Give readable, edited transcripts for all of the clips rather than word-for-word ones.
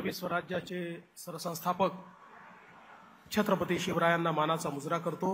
भारतीय स्वराज्याचे सरसंस्थापक छत्रपती शिवरायांना मानाचा मुजरा करतो।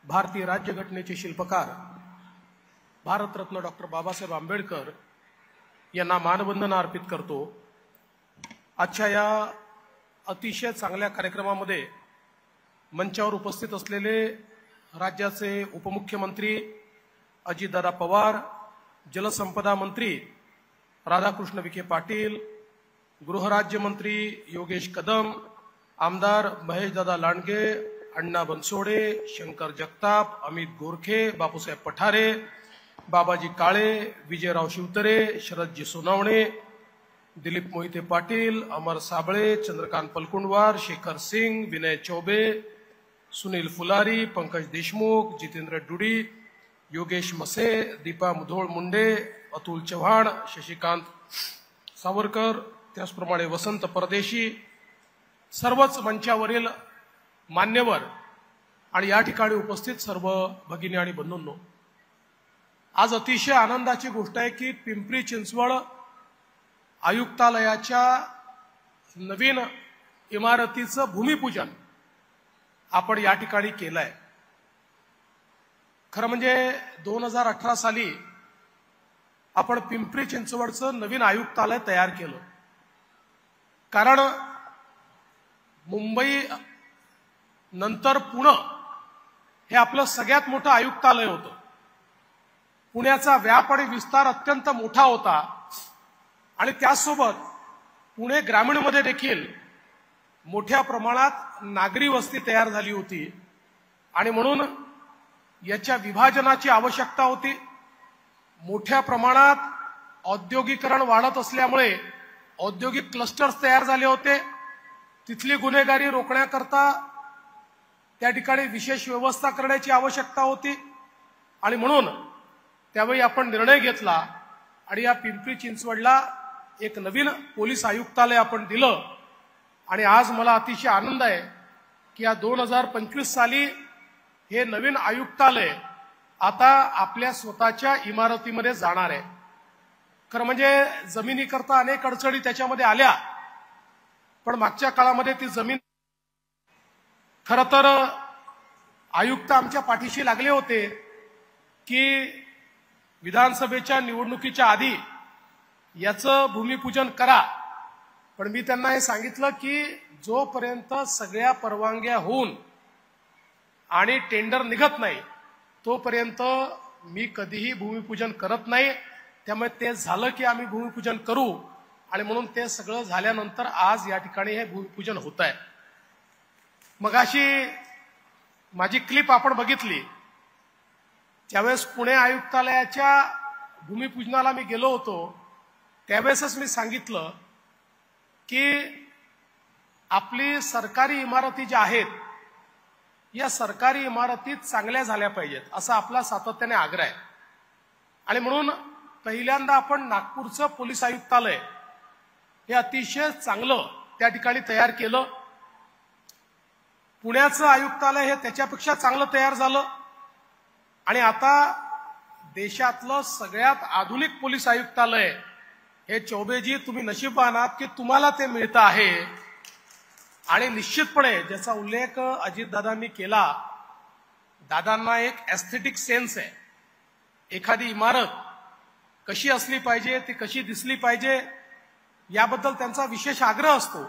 भारतीय राज्यघटनेचे शिल्पकार भारतरत्न डॉक्टर बाबासाहेब आंबेडकर यांना मानवंदना अर्पित करतो। आजच्या या अतिशय चांगल्या कार्यक्रमामध्ये मंचावर उपस्थित असलेले राज्याचे उपमुख्यमंत्री अजितदादा पवार, जलसंपदा मंत्री राधाकृष्ण विखे पाटील, गृहराज्यमंत्री योगेश कदम, आमदार महेशदादा लांडगे, अण्णा बनसोडे, शंकर जगताप, अमित गोरखे, बापूसाहेब पठारे, बाबाजी काळे, विजयराव शिवतरे, शरदजी सोनावणे, दिलीप मोहिते पाटील, अमर साबळे, चंद्रकांत पलकुंडवार, शेखर सिंग, विनय चौबे, सुनील फुलारी, पंकज देशमुख, जितेंद्र डुडी, योगेश मसे, दीपा मुधोळ मुंडे, अतुल चव्हाण, शशिकांत सावरकर, त्याचप्रमाणे वसंत परदेशी, सर्वच मंचावरील मान्यवर आणि या ठिकाणी उपस्थित सर्व भगिनी आणि बंधूंनो, आज अतिशय आनंदाची गोष्ट आहे की पिंपरी चिंचवड आयुक्तालयाच्या नवीन इमारतीचं भूमिपूजन आपण या ठिकाणी केलंय। खरं म्हणजे 2018 साली आपण पिंपरी चिंचवडचं नवीन आयुक्तालय तयार केलं, कारण मुंबई नंतर पुणे हे आपलं सगळ्यात मोठं आयुक्तालय होतं। पुण्याचा व्याप आणि विस्तार अत्यंत मोठा होता आणि त्यासोबत पुणे ग्रामीणमध्ये देखील मोठ्या प्रमाणात नागरी वस्ती तयार झाली होती आणि म्हणून याच्या विभाजनाची आवश्यकता होती। मोठ्या प्रमाणात औद्योगिकरण वाढत असल्यामुळे औद्योगिक क्लस्टर्स तयार झाले होते। तिथली गुन्हेगारी रोखण्याकरता त्या ठिकाणी विशेष व्यवस्था करण्याची आवश्यकता होती आणि म्हणून त्यावेळी आपण निर्णय घेतला आणि या पिंपरी चिंचवडला एक नवीन पोलीस आयुक्तालय आपण दिलं। आणि आज मला अतिशय आनंद आहे की या 2025 साली हे नवीन आयुक्तालय आता आपल्या स्वतःच्या इमारतीमध्ये जाणार आहे। खरं म्हणजे जमिनीकरता अनेक अडचणी त्याच्यामध्ये आल्या, पण मागच्या काळामध्ये ती जमीन खरं तर आयुक्त आमच्या पाठीशी लागले होते की विधानसभेच्या निवडणुकीच्या आधी याचं भूमिपूजन करा, पण मी त्यांना हे सांगितलं की जोपर्यंत सगळ्या परवानग्या होऊन आणि टेंडर निघत नाही तोपर्यंत मी कधीही भूमिपूजन करत नाही। त्यामुळे ते झालं की आम्ही भूमिपूजन करू आणि म्हणून ते सगळं झाल्यानंतर आज या ठिकाणी हे भूमिपूजन होत आहे। मगाशी माझी क्लिप आपण बघितली, ज्यावेळेस पुणे आयुक्तालयाच्या भूमिपूजनाला मी गेलो होतो त्यावेळेसच मी सांगितलं की आपली सरकारी इमारती ज्या आहेत या सरकारी इमारती चांगल्या झाल्या पाहिजेत असा आपला सातत्याने आग्रह आहे आणि म्हणून पहिल्यांदा आपण नागपूरचं पोलीस आयुक्तालय हे अतिशय चांगलं त्या ठिकाणी तयार केलं। पुण्याचं आयुक्तालय हे त्याच्यापेक्षा चांगलं तयार झालं आणि आता देशातलं सगळ्यात आधुनिक पोलीस आयुक्तालय हे चौबेजी तुम्ही नशीबवान आहात की तुम्हाला ते मिळतं आहे। आणि निश्चितपणे ज्याचा उल्लेख अजितदादांनी केला, दादांना एक एस्थेटिक सेन्स आहे। एखादी इमारत कशी असली पाहिजे, ती कशी दिसली पाहिजे याबद्दल त्यांचा विशेष आग्रह असतो।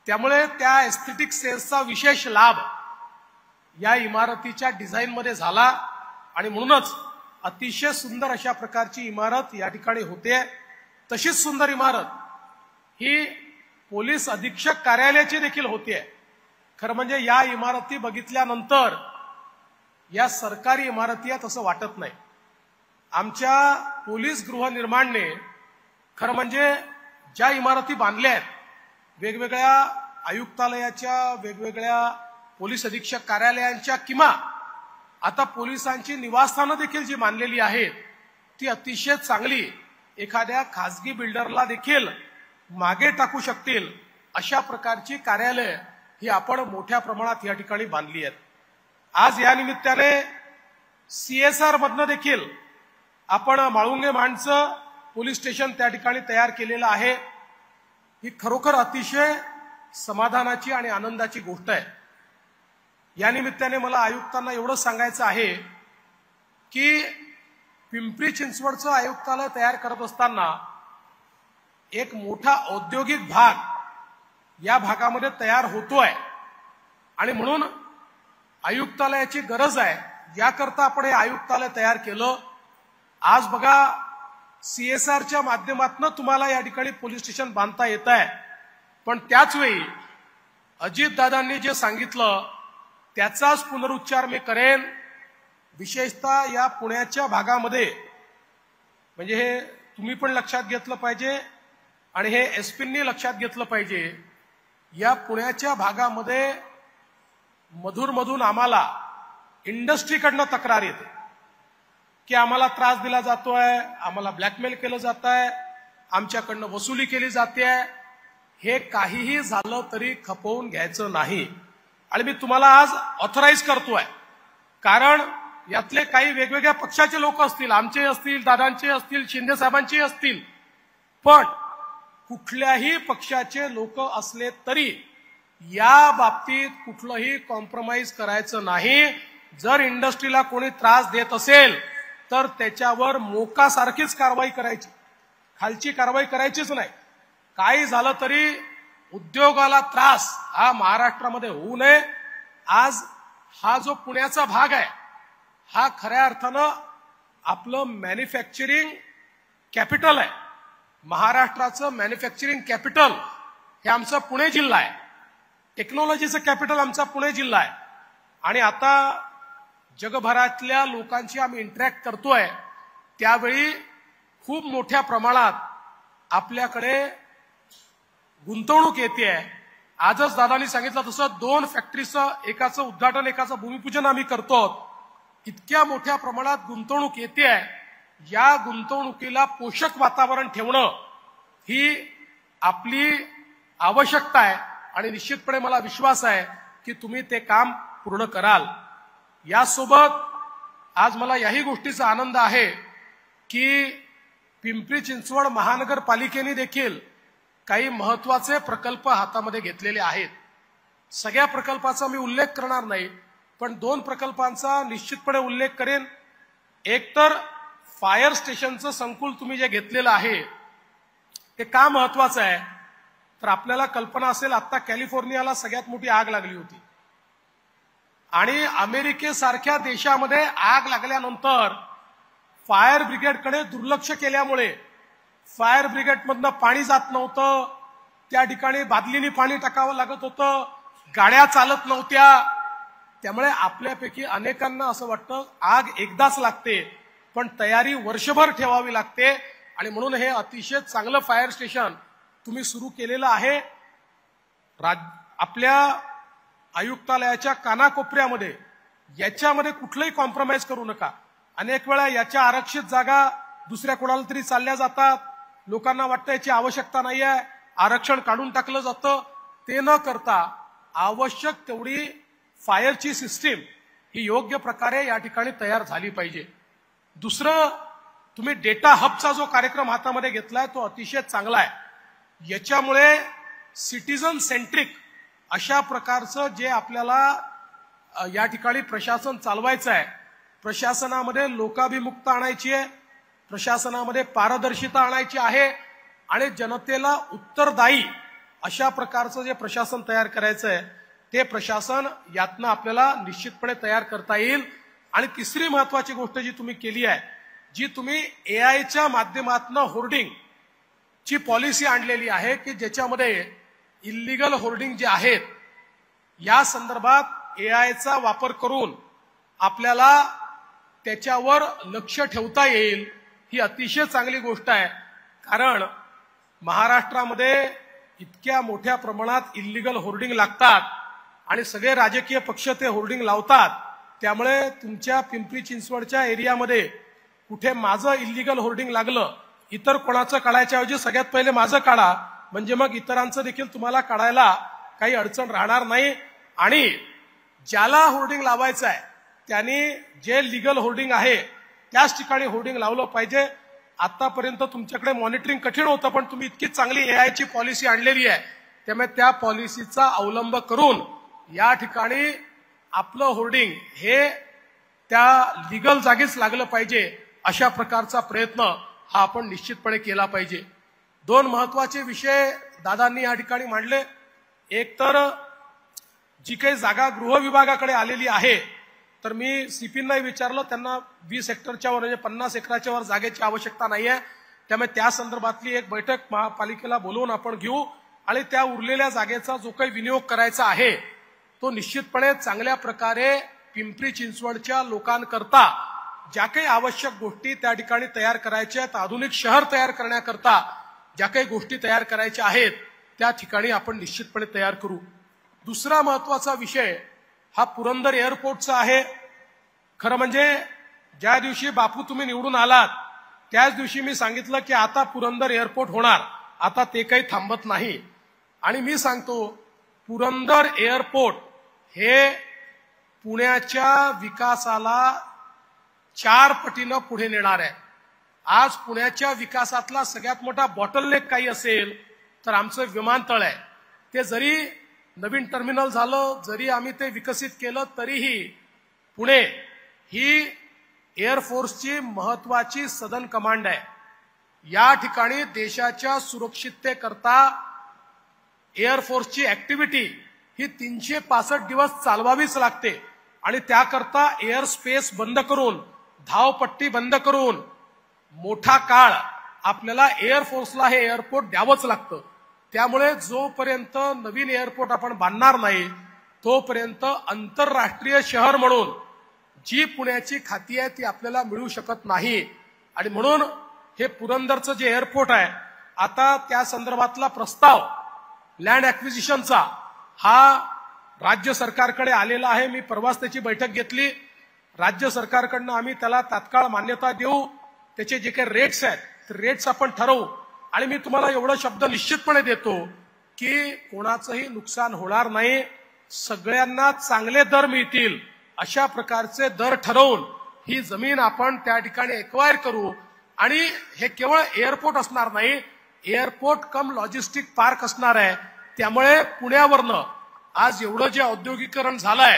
त्यामुळे त्या एस्थेटिक सेन्सचा विशेष लाभ या इमारतीच्या डिझाईनमध्ये झाला आणि म्हणूनच अतिशय सुंदर अशा प्रकारची इमारत या ठिकाणी होते। तशीच सुंदर इमारत ही पोलीस अधीक्षक कार्यालयाची देखील होते। खरं म्हणजे या इमारती बघितल्यानंतर या सरकारी इमारती आहेत असं वाटत नाही। आमच्या पोलीस गृहनिर्माणने खरं म्हणजे ज्या इमारती बांधल्या आहेत, वेगवेगळ्या आयुक्तालयाच्या, वेगवेगळ्या पोलीस अधीक्षक कार्यालयांच्या किंवा आता पोलिसांची निवासस्थानं देखील जी बांधलेली आहेत ती अतिशय चांगली, एखाद्या खासगी बिल्डरला देखील मागे टाकू शकतील अशा प्रकारची कार्यालय ही आपण मोठ्या प्रमाणात या ठिकाणी बांधली आहेत। आज या निमित्ताने CSR मधनं देखील आपण माळुंगे माणचं पोलीस स्टेशन त्या ठिकाणी तयार केलेलं आहे ही खरोखर अतिशय समाधानाची आणि आनंदाची गोष्ट आहे। या निमित्ताने मला आयुक्तांना एवढं सांगायचं आहे की पिंपरी चिंचवडचं आयुक्तालय तयार करत असताना एक मोठा औद्योगिक भाग या भागामध्ये तयार होतोय आणि म्हणून आयुक्तालयाची गरज आहे, याकरता आपण हे आयुक्तालय तयार केलं। आज बघा CSRच्या माध्यमातून तुम्हाला या ठिकाणी पोलीस स्टेशन बांधता येत आहे, पण त्याच वेळी अजितदादांनी जे सांगितलं त्याचाच पुनरुच्चार मी करेन। विशेषतः या पुण्याच्या भागामध्ये, म्हणजे हे तुम्ही पण लक्षात घेतलं पाहिजे आणि हे एसपींनी लक्षात घेतलं पाहिजे, या पुण्याच्या भागामध्ये मधून आम्हाला इंडस्ट्रीकडनं तक्रार येते की आम्हाला त्रास दिला जातोय, आम्हाला ब्लॅकमेल केलं जात आहे, आमच्याकडनं वसुली केली जाते। हे काहीही झालं तरी खपवून घ्यायचं नाही आणि मी तुम्हाला आज ऑथराईज करतोय, कारण यातले काही वेगवेगळ्या पक्षाचे लोक असतील, आमचे असतील, दादांचे असतील, शिंदे साहेबांचे असतील, पण कुठल्याही पक्षाचे लोक असले तरी या बाबतीत कुठलंही कॉम्प्रोमाइज करायचं नाही। जर इंडस्ट्रीला कोणी त्रास देत असेल तर त्याच्यावर मोकासारखीच कारवाई करायची, खालची कारवाई करायचीच नाही। काही झालं तरी उद्योगाला त्रास हा महाराष्ट्रामध्ये होऊ नये। आज हा जो पुण्याचा भाग आहे हा खऱ्या अर्थानं आपलं मॅन्युफॅक्चरिंग कॅपिटल आहे। महाराष्ट्राचं मॅन्युफॅक्चरिंग कॅपिटल हे आमचा पुणे जिल्हा आहे, टेक्नॉलॉजीचं कॅपिटल आमचा पुणे जिल्हा आहे। आणि आता जगभरातल्या लोकांशी आम्ही इंटरॅक्ट करतोय त्यावेळी खूप मोठ्या प्रमाणात आपल्याकडे गुंतवणूक येते। आजच दादांनी सांगितलं तसं 2 फॅक्टरीचं, एकाचं उद्घाटन एकाचं भूमिपूजन आम्ही करतो। इतक्या मोठ्या प्रमाणात गुंतवणूक येते, या गुंतवणुकीला पोषक वातावरण ठेवणं ही आपली आवश्यकता आहे आणि निश्चितपणे मला विश्वास आहे की तुम्ही ते काम पूर्ण कराल। यासोबत आज मला याही गोष्टीचा आनंद आहे की पिंपरी चिंचवड महानगरपालिकेने देखील काही महत्त्वाचे प्रकल्प हातामध्ये घेतलेले आहेत। सगळ्या प्रकल्पाचा मी उल्लेख करणार नाही, पण 2 प्रकल्पांचा निश्चितपणे उल्लेख करेन। एक तर फायर स्टेशनचं संकुल तुम्ही जे घेतलेलं आहे ते का महत्त्वाचं आहे, तर आपल्याला कल्पना असेल आता कॅलिफोर्नियाला सगळ्यात मोठी आग लागली होती आणि अमेरिकेसारख्या देशामध्ये आग लागल्यानंतर फायर ब्रिगेडकडे दुर्लक्ष केल्यामुळे फायर ब्रिगेडमधनं पाणी जात नव्हतं, त्या ठिकाणी बादलीने पाणी टाकावं लागत होतं, गाड्या चालत नव्हत्या। त्यामुळे आपल्यापैकी अनेकांना असं वाटतं आग एकदाच लागते, पण तयारी वर्षभर ठेवावी लागते आणि म्हणून हे अतिशय चांगलं फायर स्टेशन तुम्ही सुरू केलेलं आहे। आपल्या आयुक्तालयाच्या कानाकोपऱ्यामध्ये याच्यामध्ये कुठलंही कॉम्प्रोमाइज करू नका। अनेक वेळा याच्या आरक्षित जागा दुसऱ्या कोणाला तरी चालल्या जातात, लोकांना वाटतं याची आवश्यकता नाही आहे, आरक्षण काढून टाकलं जातं। ते न करता आवश्यक तेवढी फायरची सिस्टीम ही योग्य प्रकारे या ठिकाणी तयार झाली पाहिजे। दुसरं, तुम्ही डेटा हबचा जो कार्यक्रम हातामध्ये घेतलाय तो अतिशय चांगला आहे। याच्यामुळे सिटीजन सेंट्रिक अशा प्रकारचं जे आपल्याला या ठिकाणी प्रशासन चालवायचं आहे, प्रशासनामध्ये लोकाभिमुखता आणायची आहे, प्रशासनामध्ये पारदर्शिता आणायची आहे आणि जनतेला उत्तरदायी अशा प्रकारचं जे प्रशासन तयार करायचं आहे ते प्रशासन यातनं आपल्याला निश्चितपणे तयार करता येईल। आणि तिसरी महत्वाची गोष्ट जी तुम्ही केली आहे, जी तुम्ही AIच्या माध्यमातून होर्डिंग ची पॉलिसी आणलेली आहे की ज्याच्यामध्ये इल्लीगल होर्डिंग जे आहेत या संदर्भात AIचा वापर करून आपल्याला त्याच्यावर लक्ष ठेवता येईल, ही अतिशय चांगली गोष्ट आहे। कारण महाराष्ट्रामध्ये इतक्या मोठ्या प्रमाणात इल्लीगल होर्डिंग लागतात आणि सगळे राजकीय पक्ष ते होर्डिंग लावतात, त्यामुळे तुमच्या पिंपरी चिंचवडच्या एरियामध्ये कुठे माझं इल्लीगल होर्डिंग लागलं, इतर कोणाचं काढायच्या ऐवजी सगळ्यात पहिले माझं काढा, म्हणजे मग इतरांचं देखील तुम्हाला काढायला काही अडचण राहणार नाही। आणि ज्याला होर्डिंग लावायचं आहे त्यांनी जे लीगल होर्डिंग आहे त्याच ठिकाणी होर्डिंग लावलं पाहिजे। आतापर्यंत तुमच्याकडे मॉनिटरिंग कठीण होतं, पण तुम्ही इतकी चांगली एआयची पॉलिसी आणलेली आहे, त्यामुळे त्या पॉलिसीचा अवलंब करून या ठिकाणी आपलं होर्डिंग हे त्या लीगल जागीच लागलं पाहिजे, अशा प्रकारचा प्रयत्न हा आपण निश्चितपणे केला पाहिजे. दोन महत्वाचे विषय दादांनी या ठिकाणी मांडले. एक तर जी काही जागा गृह विभागाकडे आलेली आहे, तर मी सीपींनाही विचारलं, त्यांना 20 हेक्टरच्या वर म्हणजे 50 एकराच्या वर जागेची आवश्यकता नाहीये, त्यामुळे त्या संदर्भातली एक बैठक महापालिकेला बोलवून आपण घेऊ आणि त्या उरलेल्या जागेचा जो काही विनियोग करायचा आहे तो निश्चितपणे चांगल्या प्रकारे पिंपरी चिंचवडच्या लोकांकरता ज्या काही आवश्यक गोष्टी त्या ठिकाणी तयार करायच्या आहेत, आधुनिक शहर तयार करण्याकरता ज्या काही गोष्टी तयार करायच्या आहेत त्या ठिकाणी आपण निश्चितपणे तयार करू. दुसरा महत्वाचा विषय हा पुरंदर एअरपोर्टचा आहे. खरं म्हणजे ज्या दिवशी बापू तुम्ही निवडून आलात त्याच दिवशी मी सांगितलं की आता पुरंदर एअरपोर्ट होणार, आता ते काही थांबत नाही. आणि मी सांगतो पुरंदर एअरपोर्ट हे पुण्याच्या विकासाला 4 पटीनं पुढे नेणार आहे. आज पुण्याच्या विकासातला सगळ्यात मोठा बॉटलनेक काही असेल तर आमचं विमानतळ आहे. ते जरी नवीन टर्मिनल झालं, जरी आम्ही ते विकसित केलं, तरीही पुणे ही एअरफोर्सची महत्वाची सदन कमांड आहे. या ठिकाणी देशाच्या सुरक्षिततेकरता एअरफोर्सची ऍक्टिव्हिटी ही 365 दिवस चालवावीच लागते आणि त्याकरता एअर स्पेस बंद करून, धावपट्टी बंद करून मोठा काळ आपल्याला एअरफोर्सला हे एअरपोर्ट द्यावंच लागतं. त्यामुळे जोपर्यंत नवीन एअरपोर्ट आपण बांधणार नाही तोपर्यंत आंतरराष्ट्रीय शहर म्हणून जी पुण्याची खाती आहे ती आपल्याला मिळू शकत नाही. आणि म्हणून हे पुरंदरचं जे एअरपोर्ट आहे, आता त्या संदर्भातला प्रस्ताव लँड ऍक्विजिशनचा हा राज्य सरकारकडे आलेला आहे. मी परवाच त्याची बैठक घेतली. राज्य सरकारकडनं आम्ही त्याला तात्काळ मान्यता देऊ. त्याचे जे काही रेट्स आहेत ते रेट्स आपण ठरवू. आणि मी तुम्हाला एवढा शब्द निश्चितपणे देतो की कोणाचंही नुकसान होणार नाही, सगळ्यांना चांगले दर मिळतील अशा प्रकारचे दर ठरवून ही जमीन आपण त्या ठिकाणी एक्वायर करू. आणि हे केवळ एअरपोर्ट असणार नाही, एअरपोर्ट कम लॉजिस्टिक पार्क असणार आहे. त्यामुळे पुण्यावरनं आज एवढं जे औद्योगिकरण झालंय,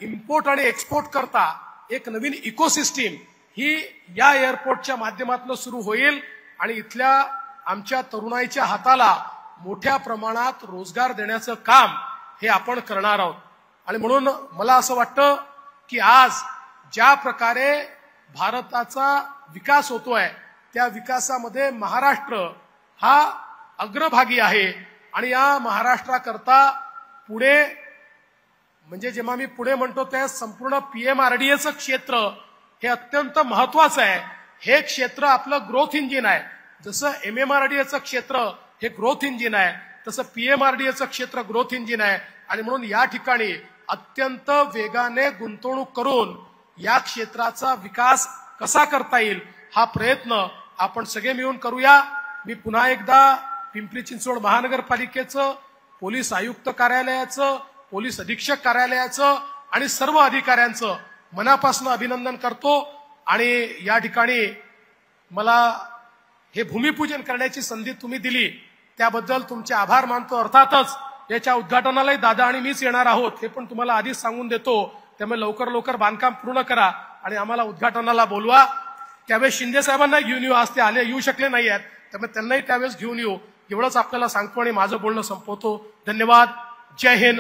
इम्पोर्ट आणि एक्सपोर्ट करता एक नवीन इकोसिस्टीम ही या एअरपोर्टच्या माध्यमातून सुरू होईल आणि इथल्या आमच्या तरुणाईच्या हाताला मोठ्या प्रमाणात रोजगार देण्याचं काम हे आपण करणार आहोत. आणि म्हणून मला असं वाटतं की आज ज्या प्रकारे भारताचा विकास होतोय त्या विकासामध्ये महाराष्ट्र हा अग्रभागी आहे. आणि या महाराष्ट्राकरता पुणे म्हणजे जेव्हा मी पुणे म्हणतो त्या संपूर्ण पीएमआरडीएचं क्षेत्र हे अत्यंत महत्वाचं आहे. हे क्षेत्र आपलं ग्रोथ इंजिन आहे. जसं एमएमआरडीएचं क्षेत्र हे ग्रोथ इंजिन आहे तसं पीएमआरडीएचं क्षेत्र ग्रोथ इंजिन आहे. आणि म्हणून या ठिकाणी अत्यंत वेगाने गुंतवणूक करून या क्षेत्राचा विकास कसा करता येईल हा प्रयत्न आपण सगळे मिळून करूया. मी पुन्हा एकदा पिंपरी चिंचवड महानगरपालिकेचं, पोलीस आयुक्त कार्यालयाचं, पोलीस अधीक्षक कार्यालयाचं आणि सर्व अधिकाऱ्यांचं मनापासून अभिनंदन करतो. आणि या ठिकाणी मला हे भूमिपूजन करण्याची संधी तुम्ही दिली त्याबद्दल तुमचे आभार मानतो. अर्थातच याच्या उद्घाटनालाही दादा आणि मीच येणार आहोत हे पण तुम्हाला आधीच सांगून देतो. त्यामुळे लवकर बांधकाम पूर्ण करा आणि आम्हाला उद्घाटनाला बोलवा. त्यावेळेस शिंदे साहेबांना घेऊन येऊ, आज ते येऊ शकले नाही आहेत, त्यामुळे त्यांनाही त्यावेळेस घेऊन येऊ. एवढंच आपल्याला सांगतो आणि माझं बोलणं संपवतो. धन्यवाद. जय हिंद.